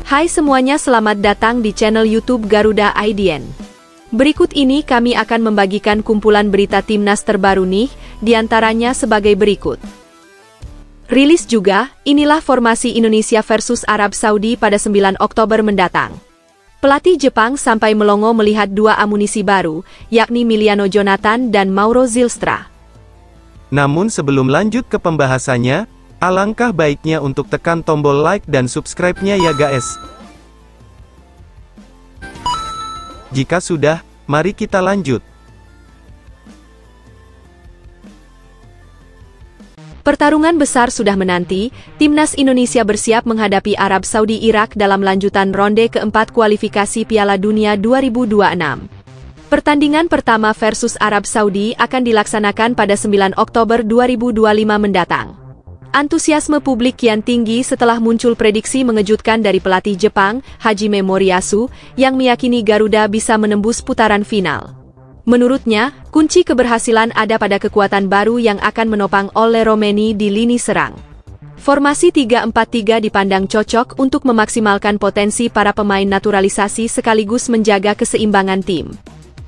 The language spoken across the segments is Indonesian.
Hai semuanya, selamat datang di channel YouTube Garuda IDN. Berikut ini kami akan membagikan kumpulan berita timnas terbaru nih, diantaranya sebagai berikut. Rilis juga, inilah formasi Indonesia versus Arab Saudi pada 9 Oktober mendatang. Pelatih Jepang sampai melongo melihat dua amunisi baru, yakni Miliano Jonathan dan Mauro Zylstra. Namun sebelum lanjut ke pembahasannya, alangkah baiknya untuk tekan tombol like dan subscribe-nya ya guys. Jika sudah, mari kita lanjut. Pertarungan besar sudah menanti, timnas Indonesia bersiap menghadapi Arab Saudi Irak dalam lanjutan ronde keempat kualifikasi Piala Dunia 2026. Pertandingan pertama versus Arab Saudi akan dilaksanakan pada 9 Oktober 2025 mendatang. Antusiasme publik kian tinggi setelah muncul prediksi mengejutkan dari pelatih Jepang, Hajime Moriyasu, yang meyakini Garuda bisa menembus putaran final. Menurutnya, kunci keberhasilan ada pada kekuatan baru yang akan menopang oleh Romeni di lini serang. Formasi 3-4-3 dipandang cocok untuk memaksimalkan potensi para pemain naturalisasi sekaligus menjaga keseimbangan tim.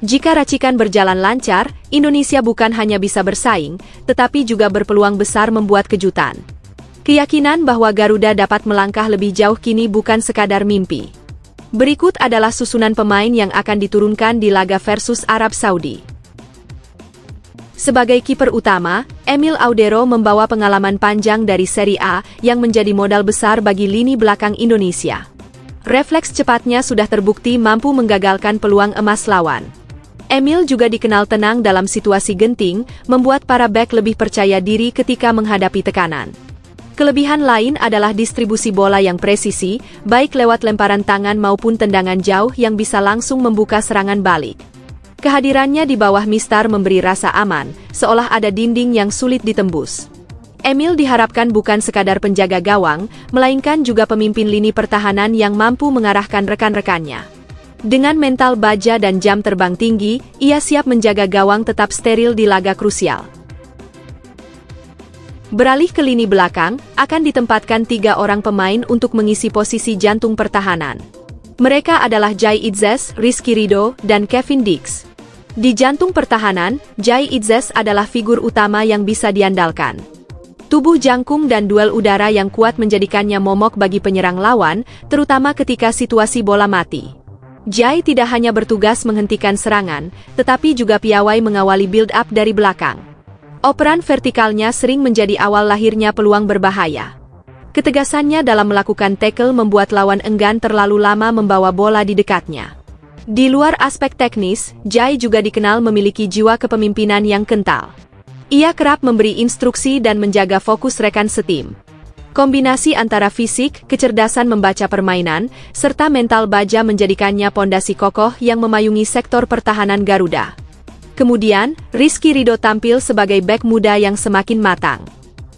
Jika racikan berjalan lancar, Indonesia bukan hanya bisa bersaing, tetapi juga berpeluang besar membuat kejutan. Keyakinan bahwa Garuda dapat melangkah lebih jauh kini bukan sekadar mimpi. Berikut adalah susunan pemain yang akan diturunkan di laga versus Arab Saudi. Sebagai kiper utama, Emil Audero membawa pengalaman panjang dari Serie A yang menjadi modal besar bagi lini belakang Indonesia. Refleks cepatnya sudah terbukti mampu menggagalkan peluang emas lawan. Emil juga dikenal tenang dalam situasi genting, membuat para bek lebih percaya diri ketika menghadapi tekanan. Kelebihan lain adalah distribusi bola yang presisi, baik lewat lemparan tangan maupun tendangan jauh yang bisa langsung membuka serangan balik. Kehadirannya di bawah mistar memberi rasa aman, seolah ada dinding yang sulit ditembus. Emil diharapkan bukan sekadar penjaga gawang, melainkan juga pemimpin lini pertahanan yang mampu mengarahkan rekan-rekannya. Dengan mental baja dan jam terbang tinggi, ia siap menjaga gawang tetap steril di laga krusial. Beralih ke lini belakang, akan ditempatkan 3 orang pemain untuk mengisi posisi jantung pertahanan. Mereka adalah Jai Itzes, Rizky Ridho, dan Kevin Dix. Di jantung pertahanan, Jai Itzes adalah figur utama yang bisa diandalkan. Tubuh jangkung dan duel udara yang kuat menjadikannya momok bagi penyerang lawan, terutama ketika situasi bola mati. Jai tidak hanya bertugas menghentikan serangan, tetapi juga piawai mengawali build-up dari belakang. Operan vertikalnya sering menjadi awal lahirnya peluang berbahaya. Ketegasannya dalam melakukan tackle membuat lawan enggan terlalu lama membawa bola di dekatnya. Di luar aspek teknis, Jai juga dikenal memiliki jiwa kepemimpinan yang kental. Ia kerap memberi instruksi dan menjaga fokus rekan setim. Kombinasi antara fisik, kecerdasan membaca permainan, serta mental baja menjadikannya pondasi kokoh yang memayungi sektor pertahanan Garuda. Kemudian, Rizky Ridho tampil sebagai bek muda yang semakin matang.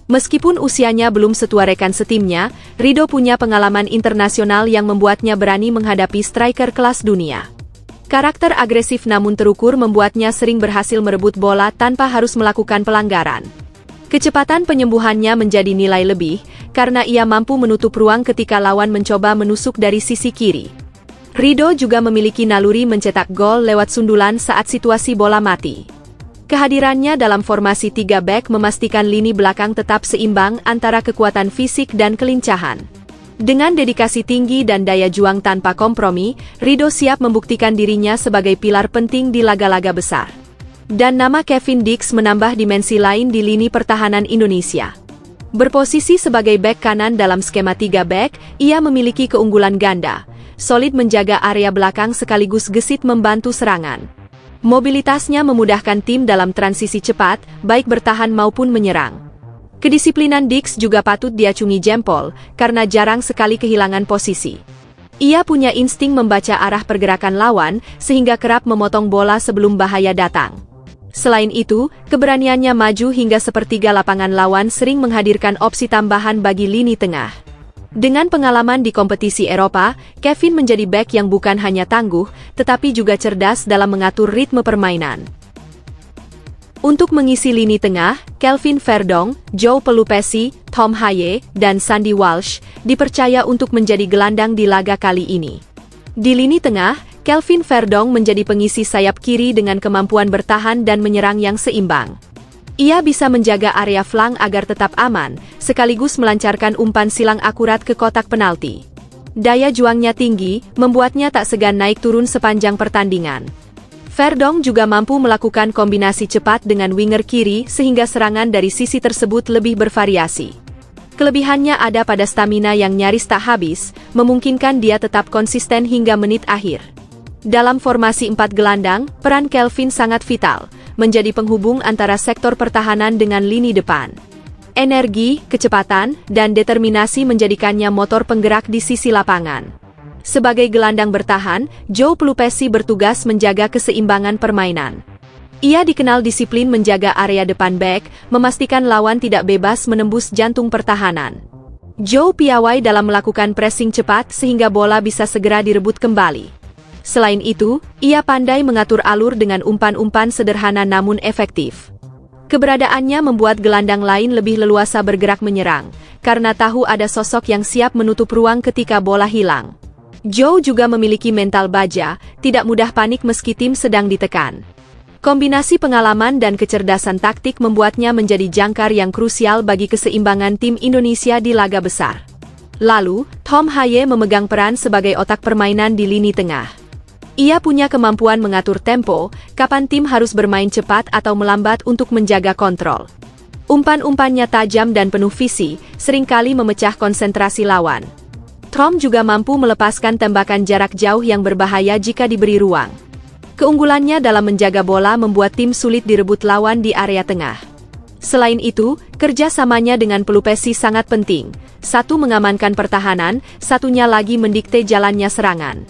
Meskipun usianya belum setua rekan setimnya, Ridho punya pengalaman internasional yang membuatnya berani menghadapi striker kelas dunia. Karakter agresif namun terukur membuatnya sering berhasil merebut bola tanpa harus melakukan pelanggaran. Kecepatan penyembuhannya menjadi nilai lebih, karena ia mampu menutup ruang ketika lawan mencoba menusuk dari sisi kiri. Ridho juga memiliki naluri mencetak gol lewat sundulan saat situasi bola mati. Kehadirannya dalam formasi 3 bek memastikan lini belakang tetap seimbang antara kekuatan fisik dan kelincahan. Dengan dedikasi tinggi dan daya juang tanpa kompromi, Ridho siap membuktikan dirinya sebagai pilar penting di laga-laga besar. Dan nama Kevin Dix menambah dimensi lain di lini pertahanan Indonesia. Berposisi sebagai bek kanan dalam skema 3 bek, ia memiliki keunggulan ganda, solid menjaga area belakang sekaligus gesit membantu serangan. Mobilitasnya memudahkan tim dalam transisi cepat, baik bertahan maupun menyerang. Kedisiplinan Dix juga patut diacungi jempol, karena jarang sekali kehilangan posisi. Ia punya insting membaca arah pergerakan lawan, sehingga kerap memotong bola sebelum bahaya datang. Selain itu, keberaniannya maju hingga sepertiga lapangan lawan sering menghadirkan opsi tambahan bagi lini tengah. Dengan pengalaman di kompetisi Eropa, Kevin menjadi bek yang bukan hanya tangguh, tetapi juga cerdas dalam mengatur ritme permainan. Untuk mengisi lini tengah, Kelvin Verdong, Joe Pelupesi, Tom Haye, dan Sandy Walsh dipercaya untuk menjadi gelandang di laga kali ini. Di lini tengah, Kelvin Verdong menjadi pengisi sayap kiri dengan kemampuan bertahan dan menyerang yang seimbang. Ia bisa menjaga area flank agar tetap aman, sekaligus melancarkan umpan silang akurat ke kotak penalti. Daya juangnya tinggi, membuatnya tak segan naik turun sepanjang pertandingan. Verdong juga mampu melakukan kombinasi cepat dengan winger kiri sehingga serangan dari sisi tersebut lebih bervariasi. Kelebihannya ada pada stamina yang nyaris tak habis, memungkinkan dia tetap konsisten hingga menit akhir. Dalam formasi 4 gelandang, peran Kelvin sangat vital, menjadi penghubung antara sektor pertahanan dengan lini depan. Energi, kecepatan, dan determinasi menjadikannya motor penggerak di sisi lapangan. Sebagai gelandang bertahan, Joe Pelupesi bertugas menjaga keseimbangan permainan. Ia dikenal disiplin menjaga area depan bek, memastikan lawan tidak bebas menembus jantung pertahanan. Joe piawai dalam melakukan pressing cepat sehingga bola bisa segera direbut kembali. Selain itu, ia pandai mengatur alur dengan umpan-umpan sederhana namun efektif. Keberadaannya membuat gelandang lain lebih leluasa bergerak menyerang, karena tahu ada sosok yang siap menutup ruang ketika bola hilang. Joe juga memiliki mental baja, tidak mudah panik meski tim sedang ditekan. Kombinasi pengalaman dan kecerdasan taktik membuatnya menjadi jangkar yang krusial bagi keseimbangan tim Indonesia di laga besar. Lalu, Tom Haye memegang peran sebagai otak permainan di lini tengah. Ia punya kemampuan mengatur tempo, kapan tim harus bermain cepat atau melambat untuk menjaga kontrol. Umpan-umpannya tajam dan penuh visi, seringkali memecah konsentrasi lawan. Tom juga mampu melepaskan tembakan jarak jauh yang berbahaya jika diberi ruang. Keunggulannya dalam menjaga bola membuat tim sulit direbut lawan di area tengah. Selain itu, kerjasamanya dengan Pelupesi sangat penting. Satu mengamankan pertahanan, satunya lagi mendikte jalannya serangan.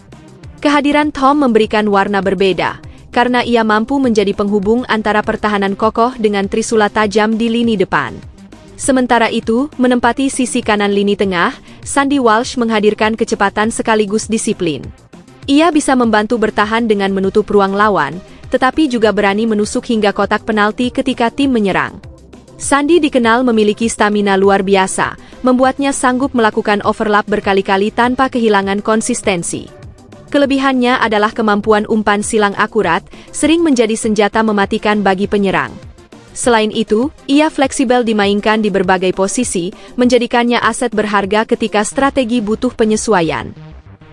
Kehadiran Tom memberikan warna berbeda, karena ia mampu menjadi penghubung antara pertahanan kokoh dengan trisula tajam di lini depan. Sementara itu, menempati sisi kanan lini tengah, Sandy Walsh menghadirkan kecepatan sekaligus disiplin. Ia bisa membantu bertahan dengan menutup ruang lawan, tetapi juga berani menusuk hingga kotak penalti ketika tim menyerang. Sandy dikenal memiliki stamina luar biasa, membuatnya sanggup melakukan overlap berkali-kali tanpa kehilangan konsistensi. Kelebihannya adalah kemampuan umpan silang akurat, sering menjadi senjata mematikan bagi penyerang. Selain itu, ia fleksibel dimainkan di berbagai posisi, menjadikannya aset berharga ketika strategi butuh penyesuaian.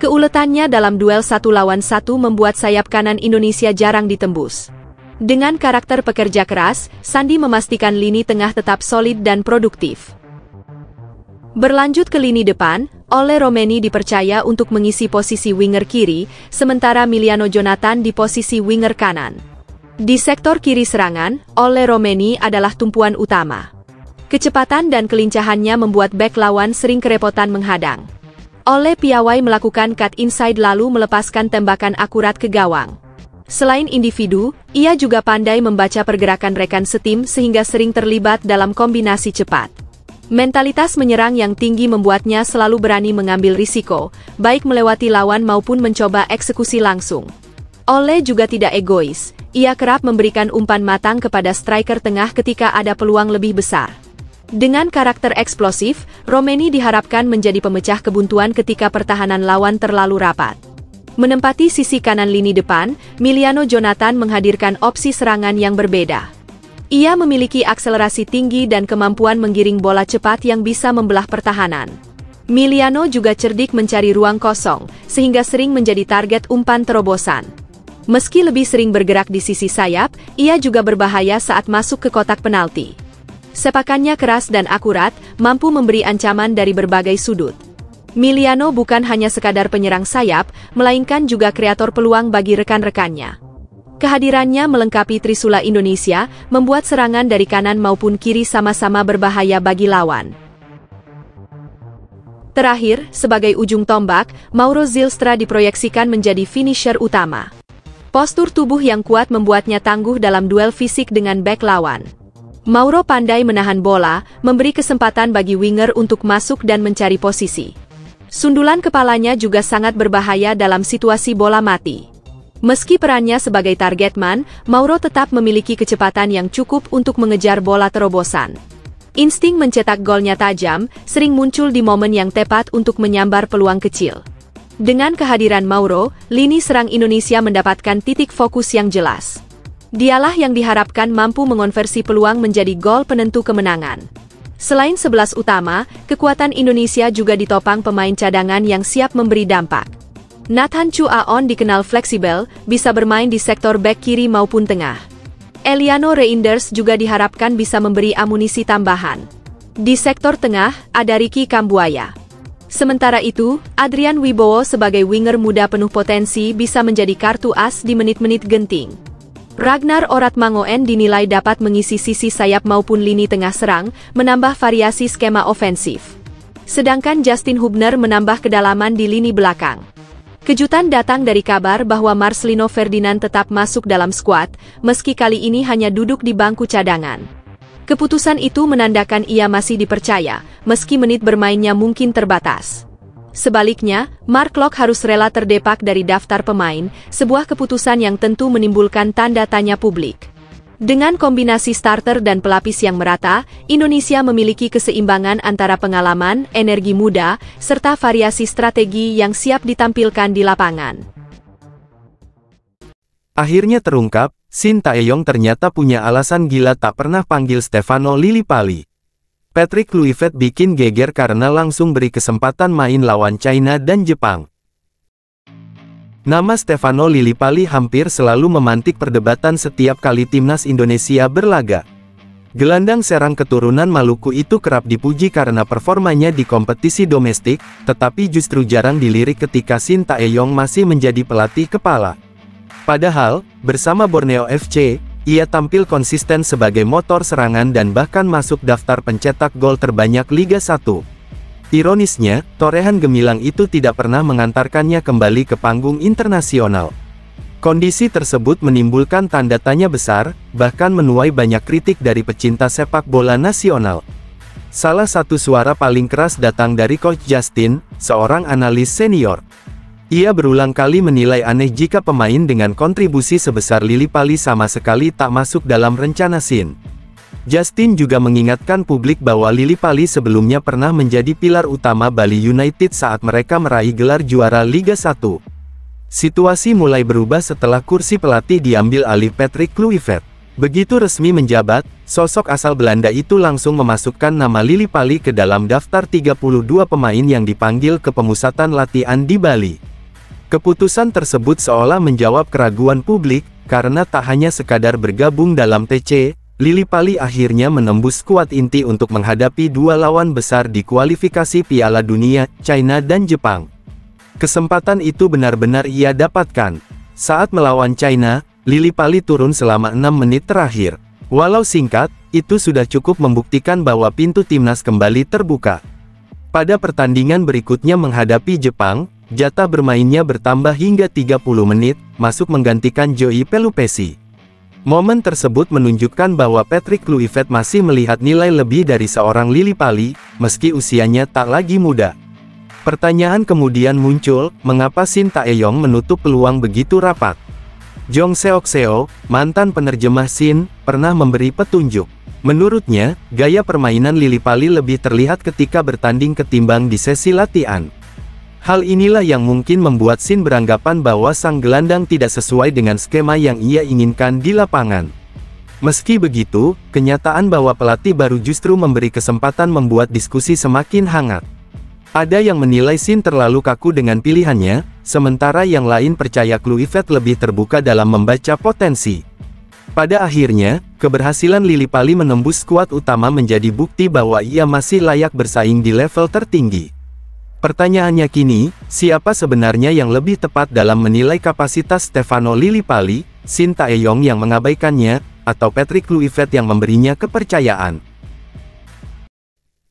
Keuletannya dalam duel 1 lawan 1 membuat sayap kanan Indonesia jarang ditembus. Dengan karakter pekerja keras, Sandy memastikan lini tengah tetap solid dan produktif. Berlanjut ke lini depan, Ole Romeni dipercaya untuk mengisi posisi winger kiri, sementara Miliano Jonathan di posisi winger kanan. Di sektor kiri serangan, Ole Romeni adalah tumpuan utama. Kecepatan dan kelincahannya membuat bek lawan sering kerepotan menghadang. Ole piawai melakukan cut inside lalu melepaskan tembakan akurat ke gawang. Selain individu, ia juga pandai membaca pergerakan rekan setim sehingga sering terlibat dalam kombinasi cepat. Mentalitas menyerang yang tinggi membuatnya selalu berani mengambil risiko, baik melewati lawan maupun mencoba eksekusi langsung. Ole juga tidak egois. Ia kerap memberikan umpan matang kepada striker tengah ketika ada peluang lebih besar. Dengan karakter eksplosif, Romeni diharapkan menjadi pemecah kebuntuan ketika pertahanan lawan terlalu rapat. Menempati sisi kanan lini depan, Miliano Jonathan menghadirkan opsi serangan yang berbeda. Ia memiliki akselerasi tinggi dan kemampuan menggiring bola cepat yang bisa membelah pertahanan. Miliano juga cerdik mencari ruang kosong, sehingga sering menjadi target umpan terobosan. Meski lebih sering bergerak di sisi sayap, ia juga berbahaya saat masuk ke kotak penalti. Sepakannya keras dan akurat, mampu memberi ancaman dari berbagai sudut. Miliano bukan hanya sekadar penyerang sayap, melainkan juga kreator peluang bagi rekan-rekannya. Kehadirannya melengkapi trisula Indonesia, membuat serangan dari kanan maupun kiri sama-sama berbahaya bagi lawan. Terakhir, sebagai ujung tombak, Mauro Zylstra diproyeksikan menjadi finisher utama. Postur tubuh yang kuat membuatnya tangguh dalam duel fisik dengan bek lawan. Mauro pandai menahan bola, memberi kesempatan bagi winger untuk masuk dan mencari posisi. Sundulan kepalanya juga sangat berbahaya dalam situasi bola mati. Meski perannya sebagai target man, Mauro tetap memiliki kecepatan yang cukup untuk mengejar bola terobosan. Insting mencetak golnya tajam, sering muncul di momen yang tepat untuk menyambar peluang kecil. Dengan kehadiran Mauro, lini serang Indonesia mendapatkan titik fokus yang jelas. Dialah yang diharapkan mampu mengonversi peluang menjadi gol penentu kemenangan. Selain 11 utama, kekuatan Indonesia juga ditopang pemain cadangan yang siap memberi dampak. Nathan Chu Aon dikenal fleksibel, bisa bermain di sektor bek kiri maupun tengah. Eliano Reinders juga diharapkan bisa memberi amunisi tambahan. Di sektor tengah, ada Ricky Kambuaya. Sementara itu, Adrian Wibowo sebagai winger muda penuh potensi bisa menjadi kartu as di menit-menit genting. Ragnar Oratmangoen dinilai dapat mengisi sisi sayap maupun lini tengah serang, menambah variasi skema ofensif. Sedangkan Justin Hubner menambah kedalaman di lini belakang. Kejutan datang dari kabar bahwa Marcelino Ferdinand tetap masuk dalam skuad, meski kali ini hanya duduk di bangku cadangan. Keputusan itu menandakan ia masih dipercaya, meski menit bermainnya mungkin terbatas. Sebaliknya, Mark Locke harus rela terdepak dari daftar pemain, sebuah keputusan yang tentu menimbulkan tanda tanya publik. Dengan kombinasi starter dan pelapis yang merata, Indonesia memiliki keseimbangan antara pengalaman, energi muda, serta variasi strategi yang siap ditampilkan di lapangan. Akhirnya terungkap, Shin Tae-yong ternyata punya alasan gila tak pernah panggil Stefano Lillipali. Patrick Kluivert bikin geger karena langsung beri kesempatan main lawan China dan Jepang. Nama Stefano Lillipali hampir selalu memantik perdebatan setiap kali timnas Indonesia berlaga. Gelandang serang keturunan Maluku itu kerap dipuji karena performanya di kompetisi domestik, tetapi justru jarang dilirik ketika Shin Tae-yong masih menjadi pelatih kepala. Padahal, bersama Borneo FC, ia tampil konsisten sebagai motor serangan dan bahkan masuk daftar pencetak gol terbanyak Liga 1. Ironisnya, torehan gemilang itu tidak pernah mengantarkannya kembali ke panggung internasional. Kondisi tersebut menimbulkan tanda tanya besar, bahkan menuai banyak kritik dari pecinta sepak bola nasional. Salah satu suara paling keras datang dari Coach Justin, seorang analis senior. Ia berulang kali menilai aneh jika pemain dengan kontribusi sebesar Lillipali sama sekali tak masuk dalam rencana Shin. Justin juga mengingatkan publik bahwa Lillipali sebelumnya pernah menjadi pilar utama Bali United saat mereka meraih gelar juara Liga 1. Situasi mulai berubah setelah kursi pelatih diambil alih Patrick Kluivert. Begitu resmi menjabat, sosok asal Belanda itu langsung memasukkan nama Lillipali ke dalam daftar 32 pemain yang dipanggil ke pemusatan latihan di Bali. Keputusan tersebut seolah menjawab keraguan publik, karena tak hanya sekadar bergabung dalam TC, Lillipali akhirnya menembus skuad inti untuk menghadapi dua lawan besar di kualifikasi Piala Dunia, China dan Jepang. Kesempatan itu benar-benar ia dapatkan. Saat melawan China, Lillipali turun selama 6 menit terakhir. Walau singkat, itu sudah cukup membuktikan bahwa pintu timnas kembali terbuka. Pada pertandingan berikutnya menghadapi Jepang, jatah bermainnya bertambah hingga 30 menit, masuk menggantikan Joey Pelupesi. Momen tersebut menunjukkan bahwa Patrick Kluivert masih melihat nilai lebih dari seorang Lillipali, meski usianya tak lagi muda. Pertanyaan kemudian muncul, mengapa Shin Tae-yong menutup peluang begitu rapat? Jong Seok-seo, mantan penerjemah Shin, pernah memberi petunjuk. Menurutnya, gaya permainan Lillipali lebih terlihat ketika bertanding ketimbang di sesi latihan. Hal inilah yang mungkin membuat Shin beranggapan bahwa sang gelandang tidak sesuai dengan skema yang ia inginkan di lapangan. Meski begitu, kenyataan bahwa pelatih baru justru memberi kesempatan membuat diskusi semakin hangat. Ada yang menilai Shin terlalu kaku dengan pilihannya, sementara yang lain percaya Kluivert lebih terbuka dalam membaca potensi. Pada akhirnya, keberhasilan Lillipali menembus skuad utama menjadi bukti bahwa ia masih layak bersaing di level tertinggi. Pertanyaannya kini, siapa sebenarnya yang lebih tepat dalam menilai kapasitas Stefano Lillipali, Shin Tae-yong yang mengabaikannya, atau Patrick Kluivert yang memberinya kepercayaan?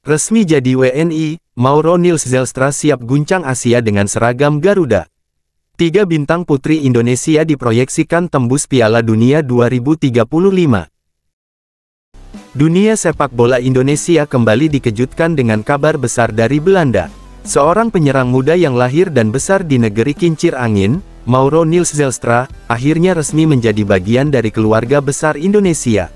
Resmi jadi WNI, Mauro Niels Zijlstra siap guncang Asia dengan seragam Garuda. 3 bintang putri Indonesia diproyeksikan tembus Piala Dunia 2035. Dunia sepak bola Indonesia kembali dikejutkan dengan kabar besar dari Belanda. Seorang penyerang muda yang lahir dan besar di negeri kincir angin, Mauro Nils Zelstra, akhirnya resmi menjadi bagian dari keluarga besar Indonesia.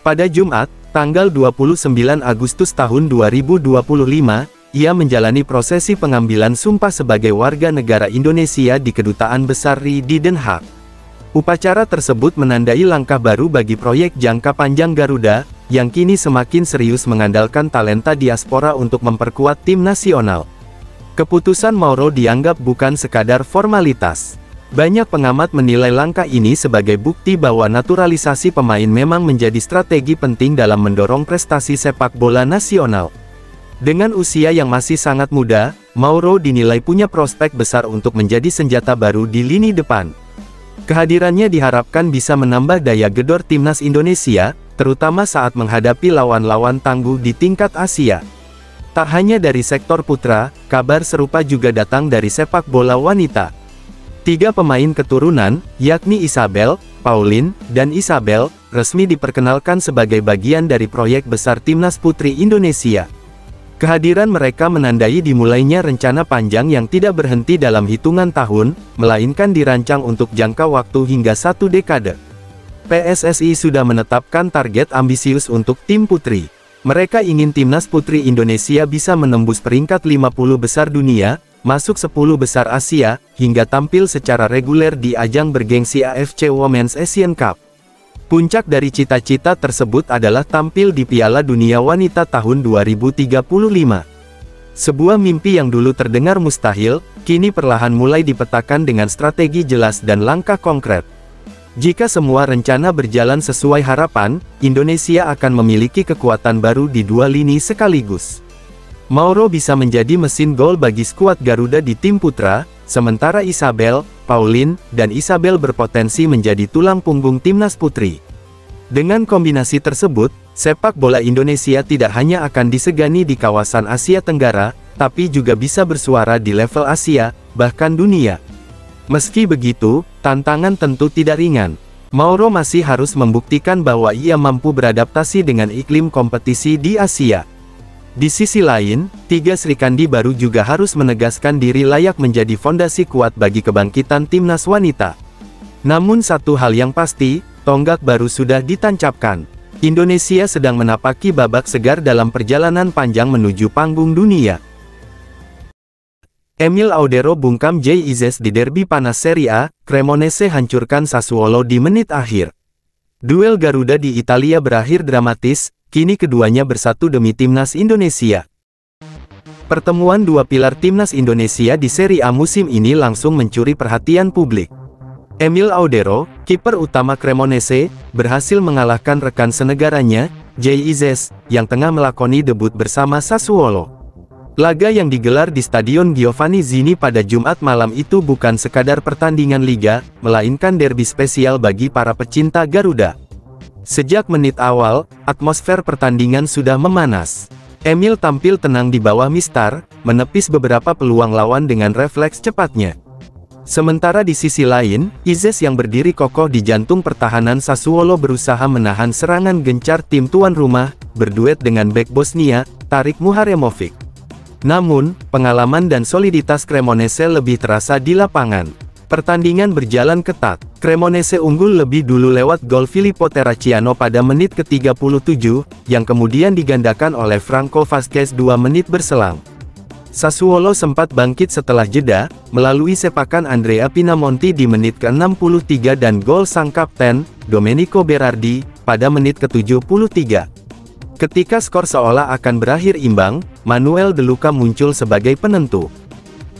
Pada Jumat, tanggal 29 Agustus tahun 2025, ia menjalani prosesi pengambilan sumpah sebagai warga negara Indonesia di Kedutaan Besar RI di Den Haag. Upacara tersebut menandai langkah baru bagi proyek jangka panjang Garuda, yang kini semakin serius mengandalkan talenta diaspora untuk memperkuat tim nasional. Keputusan Mauro dianggap bukan sekadar formalitas. Banyak pengamat menilai langkah ini sebagai bukti bahwa naturalisasi pemain memang menjadi strategi penting dalam mendorong prestasi sepak bola nasional. Dengan usia yang masih sangat muda, Mauro dinilai punya prospek besar untuk menjadi senjata baru di lini depan. Kehadirannya diharapkan bisa menambah daya gedor timnas Indonesia, terutama saat menghadapi lawan-lawan tangguh di tingkat Asia. Tak hanya dari sektor putra, kabar serupa juga datang dari sepak bola wanita. 3 pemain keturunan, yakni Isabel, Pauline, dan Isabel, resmi diperkenalkan sebagai bagian dari proyek besar Timnas Putri Indonesia. Kehadiran mereka menandai dimulainya rencana panjang yang tidak berhenti dalam hitungan tahun, melainkan dirancang untuk jangka waktu hingga 1 dekade. PSSI sudah menetapkan target ambisius untuk tim putri. Mereka ingin Timnas Putri Indonesia bisa menembus peringkat 50 besar dunia, masuk 10 besar Asia, hingga tampil secara reguler di ajang bergengsi AFC Women's Asian Cup. Puncak dari cita-cita tersebut adalah tampil di Piala Dunia Wanita tahun 2035. Sebuah mimpi yang dulu terdengar mustahil, kini perlahan mulai dipetakan dengan strategi jelas dan langkah konkret. Jika semua rencana berjalan sesuai harapan, Indonesia akan memiliki kekuatan baru di 2 lini sekaligus. Mauro bisa menjadi mesin gol bagi skuad Garuda di tim putra, sementara Isabel, Pauline, dan Isabel berpotensi menjadi tulang punggung timnas putri. Dengan kombinasi tersebut, sepak bola Indonesia tidak hanya akan disegani di kawasan Asia Tenggara, tapi juga bisa bersuara di level Asia, bahkan dunia. Meski begitu, tantangan tentu tidak ringan. Mauro masih harus membuktikan bahwa ia mampu beradaptasi dengan iklim kompetisi di Asia. Di sisi lain, 3 Srikandi baru juga harus menegaskan diri layak menjadi fondasi kuat bagi kebangkitan timnas wanita. Namun satu hal yang pasti, tonggak baru sudah ditancapkan. Indonesia sedang menapaki babak segar dalam perjalanan panjang menuju panggung dunia. Emil Audero bungkam Jay Izzes di derby panas Serie A, Cremonese hancurkan Sassuolo di menit akhir. Duel Garuda di Italia berakhir dramatis, kini keduanya bersatu demi timnas Indonesia. Pertemuan 2 pilar timnas Indonesia di Serie A musim ini langsung mencuri perhatian publik. Emil Audero, kiper utama Cremonese, berhasil mengalahkan rekan senegaranya, Jay Izzes, yang tengah melakoni debut bersama Sassuolo. Laga yang digelar di Stadion Giovanni Zini pada Jumat malam itu bukan sekadar pertandingan liga, melainkan derby spesial bagi para pecinta Garuda. Sejak menit awal, atmosfer pertandingan sudah memanas. Emil tampil tenang di bawah mistar, menepis beberapa peluang lawan dengan refleks cepatnya. Sementara di sisi lain, Izzes yang berdiri kokoh di jantung pertahanan Sassuolo berusaha menahan serangan gencar tim tuan rumah, berduet dengan bek Bosnia, Tarik Muharemovic. Namun, pengalaman dan soliditas Cremonese lebih terasa di lapangan. Pertandingan berjalan ketat. Cremonese unggul lebih dulu lewat gol Filippo Terracciano pada menit ke-37, yang kemudian digandakan oleh Franco Vazquez 2 menit berselang. Sassuolo sempat bangkit setelah jeda, melalui sepakan Andrea Pinamonti di menit ke-63 dan gol sang kapten, Domenico Berardi, pada menit ke-73. Ketika skor seolah akan berakhir imbang, Manuel De Luca muncul sebagai penentu.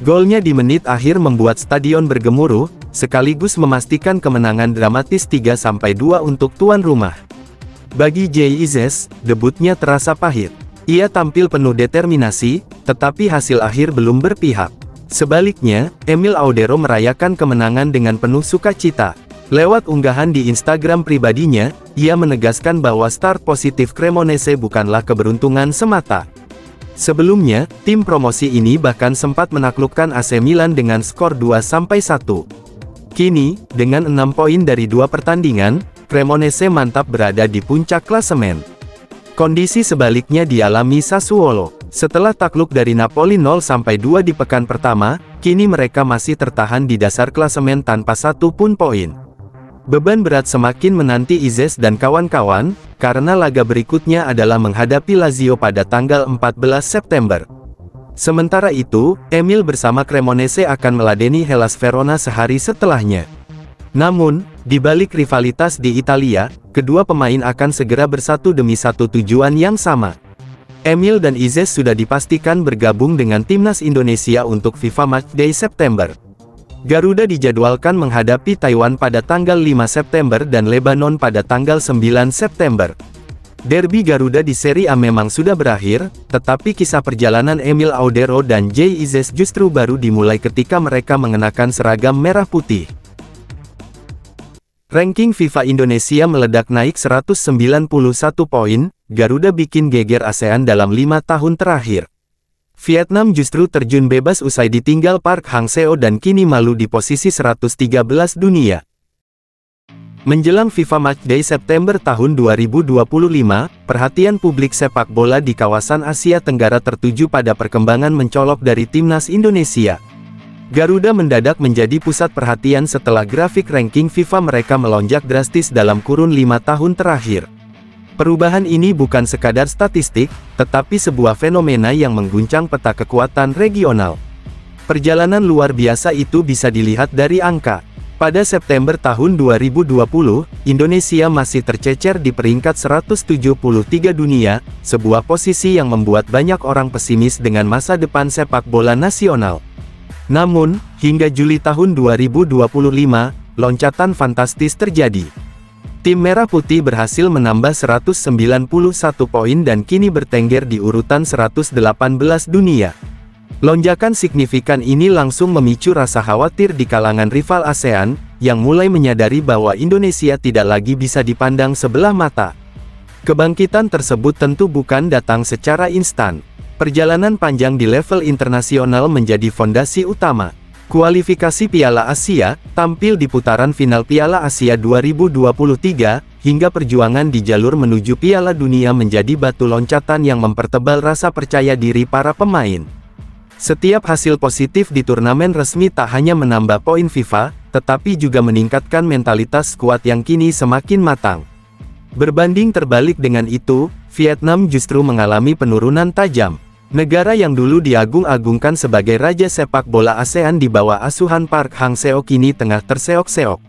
Golnya di menit akhir membuat stadion bergemuruh, sekaligus memastikan kemenangan dramatis 3-2 untuk tuan rumah. Bagi Jay Izzes, debutnya terasa pahit. Ia tampil penuh determinasi, tetapi hasil akhir belum berpihak. Sebaliknya, Emil Audero merayakan kemenangan dengan penuh sukacita. Lewat unggahan di Instagram pribadinya, ia menegaskan bahwa start positif Cremonese bukanlah keberuntungan semata. Sebelumnya, tim promosi ini bahkan sempat menaklukkan AC Milan dengan skor 2-1. Kini, dengan 6 poin dari 2 pertandingan, Cremonese mantap berada di puncak klasemen. Kondisi sebaliknya dialami Sassuolo. Setelah takluk dari Napoli 0-2 di pekan pertama, kini mereka masih tertahan di dasar klasemen tanpa satu pun poin. Beban berat semakin menanti Izes dan kawan-kawan, karena laga berikutnya adalah menghadapi Lazio pada tanggal 14 September. Sementara itu, Emil bersama Cremonese akan meladeni Hellas Verona sehari setelahnya. Namun, di balik rivalitas di Italia, kedua pemain akan segera bersatu demi satu tujuan yang sama. Emil dan Izes sudah dipastikan bergabung dengan timnas Indonesia untuk FIFA Matchday September. Garuda dijadwalkan menghadapi Taiwan pada tanggal 5 September dan Lebanon pada tanggal 9 September. Derby Garuda di Serie A memang sudah berakhir, tetapi kisah perjalanan Emil Audero dan Jay Izes justru baru dimulai ketika mereka mengenakan seragam merah putih. Ranking FIFA Indonesia meledak naik 191 poin, Garuda bikin geger ASEAN dalam 5 tahun terakhir. Vietnam justru terjun bebas usai ditinggal Park Hang-seo dan kini malu di posisi 113 dunia. Menjelang FIFA Matchday September tahun 2025, perhatian publik sepak bola di kawasan Asia Tenggara tertuju pada perkembangan mencolok dari timnas Indonesia. Garuda mendadak menjadi pusat perhatian setelah grafik ranking FIFA mereka melonjak drastis dalam kurun 5 tahun terakhir. Perubahan ini bukan sekadar statistik, tetapi sebuah fenomena yang mengguncang peta kekuatan regional. Perjalanan luar biasa itu bisa dilihat dari angka. Pada September tahun 2020, Indonesia masih tercecer di peringkat 173 dunia, sebuah posisi yang membuat banyak orang pesimis dengan masa depan sepak bola nasional. Namun, hingga Juli tahun 2025, loncatan fantastis terjadi. Tim Merah Putih berhasil menambah 191 poin dan kini bertengger di urutan 118 dunia. Lonjakan signifikan ini langsung memicu rasa khawatir di kalangan rival ASEAN, yang mulai menyadari bahwa Indonesia tidak lagi bisa dipandang sebelah mata. Kebangkitan tersebut tentu bukan datang secara instan. Perjalanan panjang di level internasional menjadi fondasi utama. Kualifikasi Piala Asia, tampil di putaran final Piala Asia 2023, hingga perjuangan di jalur menuju Piala Dunia menjadi batu loncatan yang mempertebal rasa percaya diri para pemain. Setiap hasil positif di turnamen resmi tak hanya menambah poin FIFA, tetapi juga meningkatkan mentalitas skuad yang kini semakin matang. Berbanding terbalik dengan itu, Vietnam justru mengalami penurunan tajam. Negara yang dulu diagung-agungkan sebagai raja sepak bola ASEAN di bawah asuhan Park Hang-seo kini tengah terseok-seok.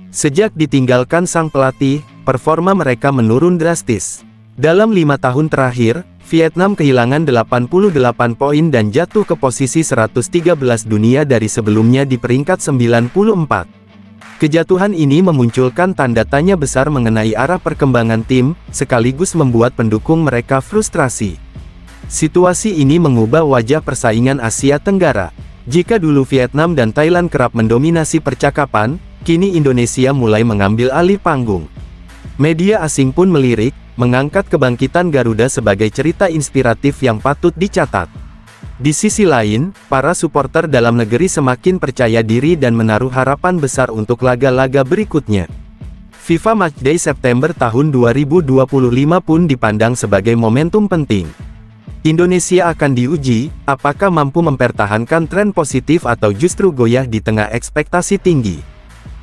Sejak ditinggalkan sang pelatih, performa mereka menurun drastis. Dalam 5 tahun terakhir, Vietnam kehilangan 88 poin dan jatuh ke posisi 113 dunia dari sebelumnya di peringkat 94. Kejatuhan ini memunculkan tanda tanya besar mengenai arah perkembangan tim, sekaligus membuat pendukung mereka frustrasi. Situasi ini mengubah wajah persaingan Asia Tenggara. Jika dulu Vietnam dan Thailand kerap mendominasi percakapan, kini Indonesia mulai mengambil alih panggung. Media asing pun melirik, mengangkat kebangkitan Garuda sebagai cerita inspiratif yang patut dicatat. Di sisi lain, para supporter dalam negeri semakin percaya diri dan menaruh harapan besar untuk laga-laga berikutnya. FIFA Matchday September tahun 2025 pun dipandang sebagai momentum penting. Indonesia akan diuji, apakah mampu mempertahankan tren positif atau justru goyah di tengah ekspektasi tinggi.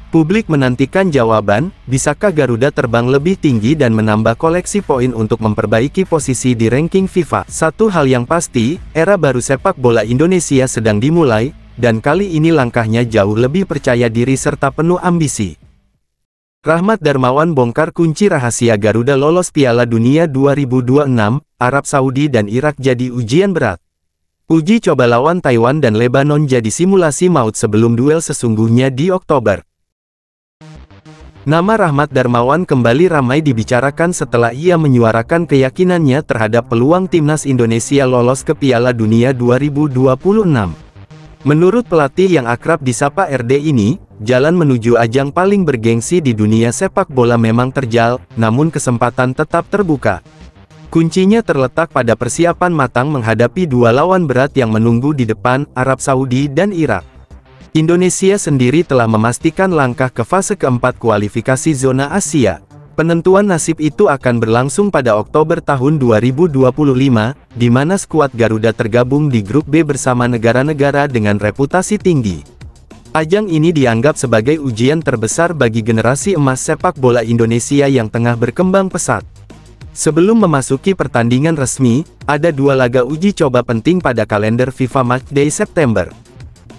Publik menantikan jawaban, bisakah Garuda terbang lebih tinggi dan menambah koleksi poin untuk memperbaiki posisi di ranking FIFA? Satu hal yang pasti, era baru sepak bola Indonesia sedang dimulai, dan kali ini langkahnya jauh lebih percaya diri serta penuh ambisi. Rahmat Darmawan bongkar kunci rahasia Garuda lolos Piala Dunia 2026, Arab Saudi dan Irak jadi ujian berat. Uji coba lawan Taiwan dan Lebanon jadi simulasi maut sebelum duel sesungguhnya di Oktober. Nama Rahmat Darmawan kembali ramai dibicarakan setelah ia menyuarakan keyakinannya terhadap peluang timnas Indonesia lolos ke Piala Dunia 2026. Menurut pelatih yang akrab disapa RD ini, jalan menuju ajang paling bergengsi di dunia sepak bola memang terjal, namun kesempatan tetap terbuka. Kuncinya terletak pada persiapan matang menghadapi dua lawan berat yang menunggu di depan, Arab Saudi dan Irak. Indonesia sendiri telah memastikan langkah ke fase keempat kualifikasi zona Asia. Penentuan nasib itu akan berlangsung pada Oktober tahun 2025, di mana skuad Garuda tergabung di grup B bersama negara-negara dengan reputasi tinggi. Ajang ini dianggap sebagai ujian terbesar bagi generasi emas sepak bola Indonesia yang tengah berkembang pesat. Sebelum memasuki pertandingan resmi, ada 2 laga uji coba penting pada kalender FIFA Matchday September.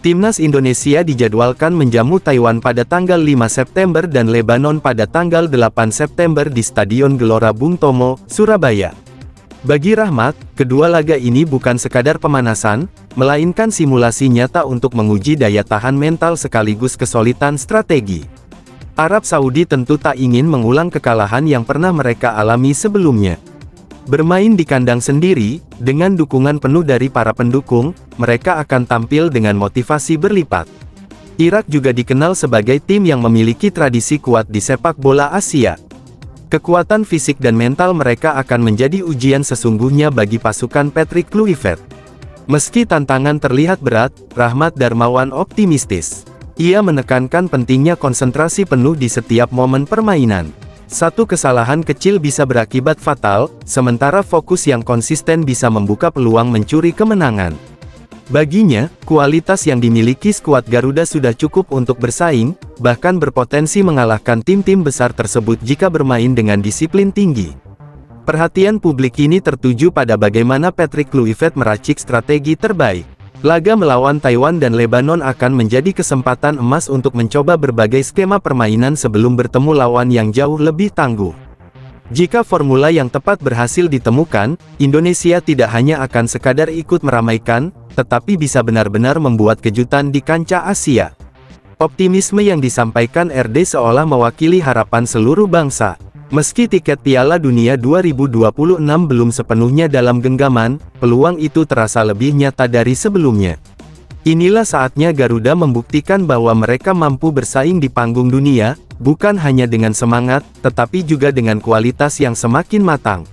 Timnas Indonesia dijadwalkan menjamu Taiwan pada tanggal 5 September dan Lebanon pada tanggal 8 September di Stadion Gelora Bung Tomo, Surabaya. Bagi Rahmat, kedua laga ini bukan sekadar pemanasan, melainkan simulasi nyata untuk menguji daya tahan mental sekaligus kesulitan strategi. Arab Saudi tentu tak ingin mengulang kekalahan yang pernah mereka alami sebelumnya. Bermain di kandang sendiri, dengan dukungan penuh dari para pendukung, mereka akan tampil dengan motivasi berlipat. Irak juga dikenal sebagai tim yang memiliki tradisi kuat di sepak bola Asia. Kekuatan fisik dan mental mereka akan menjadi ujian sesungguhnya bagi pasukan Patrick Kluivert. Meski tantangan terlihat berat, Rahmat Darmawan optimistis. Ia menekankan pentingnya konsentrasi penuh di setiap momen permainan. Satu kesalahan kecil bisa berakibat fatal, sementara fokus yang konsisten bisa membuka peluang mencuri kemenangan. Baginya, kualitas yang dimiliki skuad Garuda sudah cukup untuk bersaing, bahkan berpotensi mengalahkan tim-tim besar tersebut jika bermain dengan disiplin tinggi. Perhatian publik ini tertuju pada bagaimana Patrick Kluivert meracik strategi terbaik. Laga melawan Taiwan dan Lebanon akan menjadi kesempatan emas untuk mencoba berbagai skema permainan sebelum bertemu lawan yang jauh lebih tangguh. Jika formula yang tepat berhasil ditemukan, Indonesia tidak hanya akan sekadar ikut meramaikan, tetapi bisa benar-benar membuat kejutan di kancah Asia. Optimisme yang disampaikan RD seolah mewakili harapan seluruh bangsa. Meski tiket Piala Dunia 2026 belum sepenuhnya dalam genggaman, peluang itu terasa lebih nyata dari sebelumnya. Inilah saatnya Garuda membuktikan bahwa mereka mampu bersaing di panggung dunia, bukan hanya dengan semangat, tetapi juga dengan kualitas yang semakin matang.